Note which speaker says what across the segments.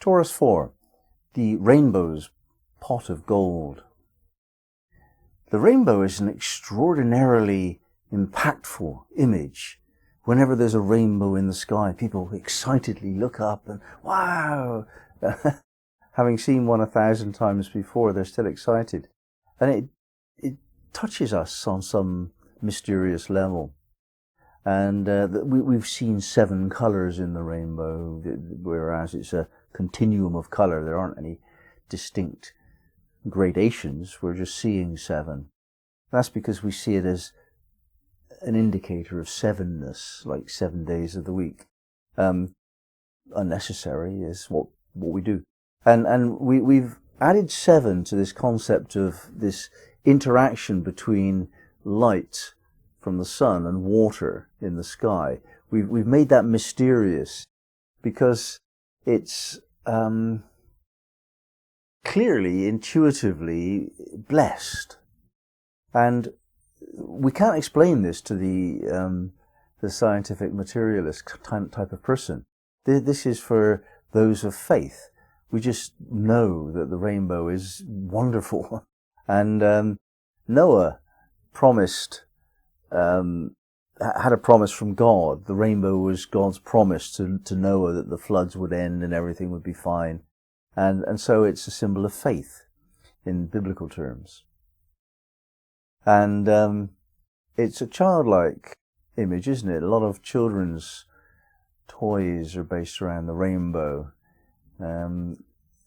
Speaker 1: Taurus 4, the rainbow's pot of gold. The rainbow is an extraordinarily impactful image. Whenever there's a rainbow in the sky, people excitedly look up and, wow! Having seen one 1,000 times before, they're still excited. And it touches us on some mysterious level. And we've seen 7 colours in the rainbow, whereas it's a continuum of colour. There aren't any distinct gradations. We're just seeing 7. That's because we see it as an indicator of 7ness, like 7 days of the week. Unnecessary is what we do. And we've added 7 to this concept of this interaction between light from the sun and water in the sky. We've made that mysterious because it's clearly, intuitively blessed. And we can't explain this to the scientific materialist type of person. This is for those of faith. We just know that the rainbow is wonderful. And Noah promised, had a promise from God. The rainbow was God's promise to Noah that the floods would end and everything would be fine. And so it's a symbol of faith in biblical terms. And it's a childlike image, isn't it? A lot of children's toys are based around the rainbow.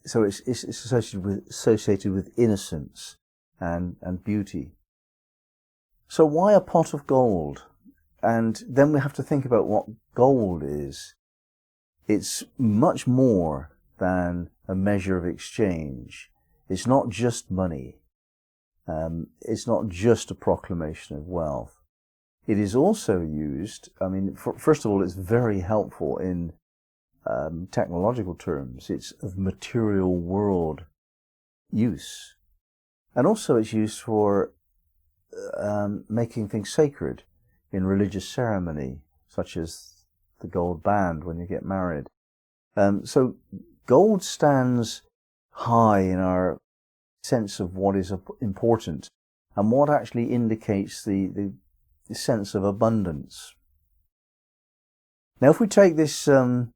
Speaker 1: So it's associated with innocence and beauty. So why a pot of gold? And then we have to think about what gold is. It's much more than a measure of exchange. It's not just money. It's not just a proclamation of wealth. It is also used, first of all, it's very helpful in technological terms. It's of material world use. And also it's used for making things sacred in religious ceremony, such as the gold band when you get married. So gold stands high in our sense of what is important and what actually indicates the sense of abundance. Now, if we take this into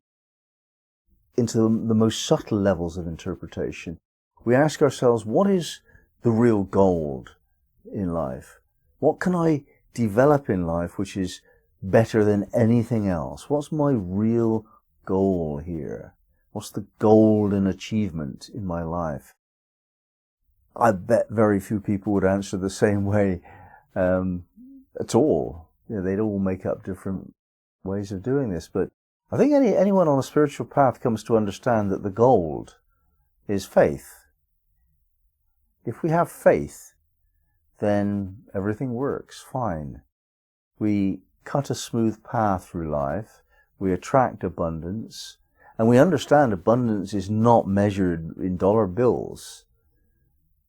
Speaker 1: the most subtle levels of interpretation, we ask ourselves, what is the real gold in life? What can I develop in life which is better than anything else? What's my real goal here? What's the golden achievement in my life? I bet very few people would answer the same way at all. They'd all make up different ways of doing this. But I think anyone on a spiritual path comes to understand that the gold is faith. If we have faith, then everything works fine. We cut a smooth path through life. We attract abundance. And we understand abundance is not measured in dollar bills.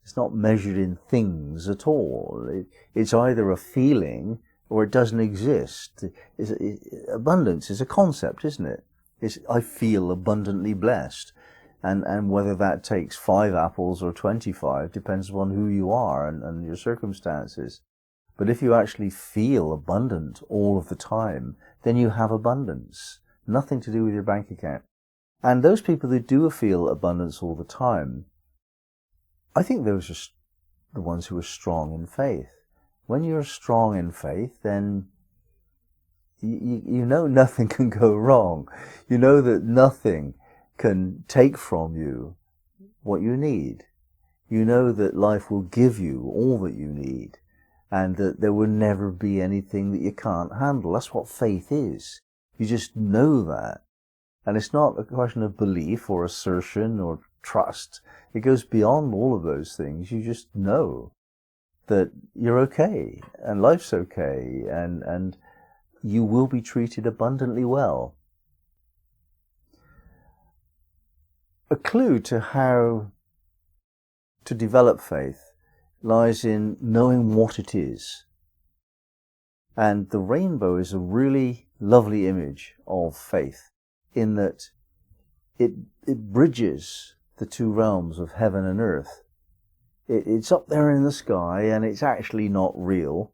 Speaker 1: It's not measured in things at all. It's either a feeling or it doesn't exist. Abundance is a concept, isn't it? I feel abundantly blessed. And whether that takes 5 apples or 25 depends upon who you are and your circumstances. But if you actually feel abundant all of the time, then you have abundance. Nothing to do with your bank account. And those people who do feel abundance all the time, I think those are the ones who are strong in faith. When you're strong in faith, then you know nothing can go wrong. You know that nothing can take from you what you need. You know that life will give you all that you need, and that there will never be anything that you can't handle. That's what faith is. You just know that. And it's not a question of belief or assertion or trust. It goes beyond all of those things. You just know that you're okay, and life's okay, and you will be treated abundantly well. A clue to how to develop faith lies in knowing what it is. And the rainbow is a really lovely image of faith, in that it bridges the two realms of heaven and earth. It's up there in the sky, and it's actually not real.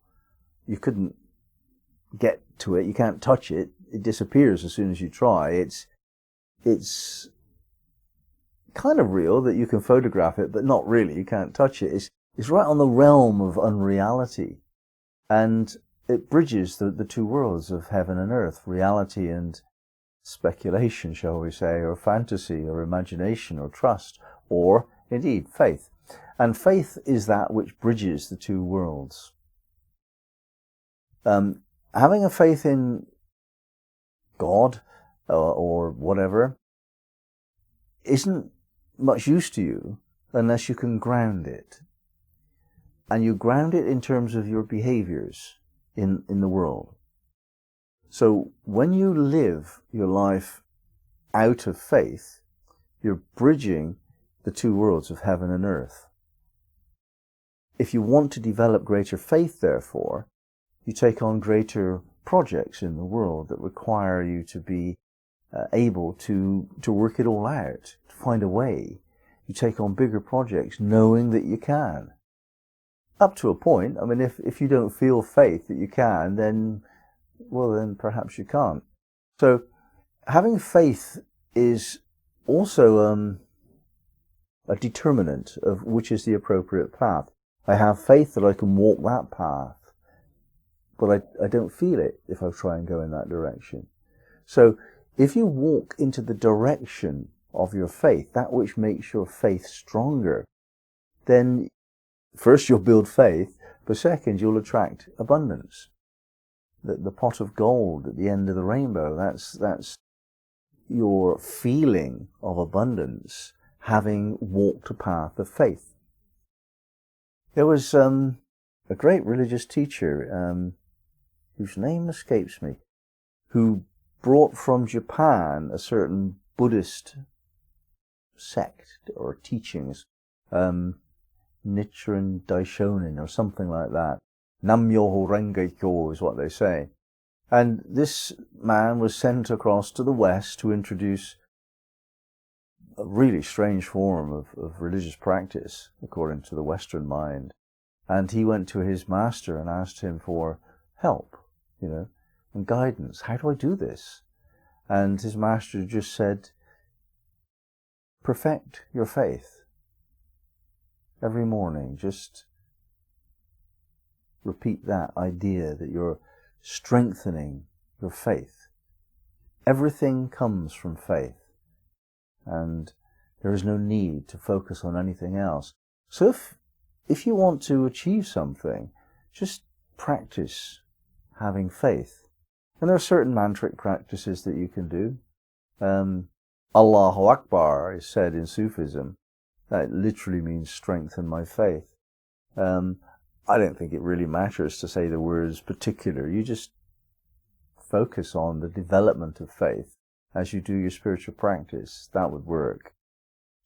Speaker 1: You couldn't get to it. You can't touch it. It disappears as soon as you try. It's kind of real that you can photograph it, but not really. You can't touch it. It's right on the realm of unreality. And it bridges the two worlds of heaven and earth, reality and speculation, shall we say, or fantasy, or imagination, or trust, or indeed faith. And faith is that which bridges the two worlds. Having a faith in God or whatever isn't much use to you unless you can ground it. And you ground it in terms of your behaviors in the world. So when you live your life out of faith, you're bridging the two worlds of heaven and earth. If you want to develop greater faith, therefore, you take on greater projects in the world that require you to be able to work it all out, to find a way. You take on bigger projects knowing that you can. Up to a point. I mean, if you don't feel faith that you can, then perhaps you can't. So having faith is also a determinant of which is the appropriate path. I have faith that I can walk that path, but I don't feel it if I try and go in that direction. So if you walk into the direction of your faith, that which makes your faith stronger, then first you'll build faith, but second you'll attract abundance. The pot of gold at the end of the rainbow, that's your feeling of abundance, having walked a path of faith. There was a great religious teacher, whose name escapes me, who brought from Japan a certain Buddhist sect or teachings, Nichiren Daishonin or something like that. Nam-myoho Renge-kyo is what they say. And this man was sent across to the West to introduce a really strange form of religious practice, according to the Western mind. And he went to his master and asked him for help, and guidance. How do I do this? And his master just said, perfect your faith. Every morning, just repeat that idea that you're strengthening your faith. Everything comes from faith. And there is no need to focus on anything else. So if you want to achieve something, just practice having faith. And there are certain mantric practices that you can do. Allahu Akbar is said in Sufism. That literally means strengthen my faith. I don't think it really matters to say the words particular. You just focus on the development of faith as you do your spiritual practice. That would work.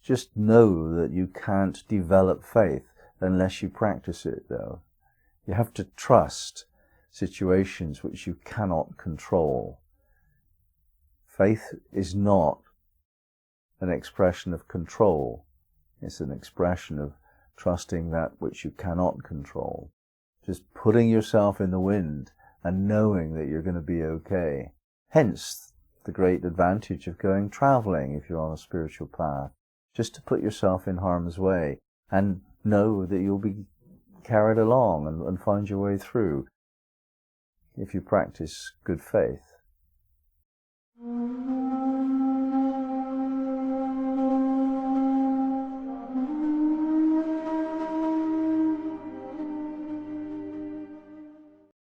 Speaker 1: Just know that you can't develop faith unless you practice it, though. You have to trust situations which you cannot control. Faith is not an expression of control. It's an expression of trusting that which you cannot control. Just putting yourself in the wind and knowing that you're going to be okay. Hence the great advantage of going traveling if you're on a spiritual path. Just to put yourself in harm's way and know that you'll be carried along and find your way through if you practice good faith.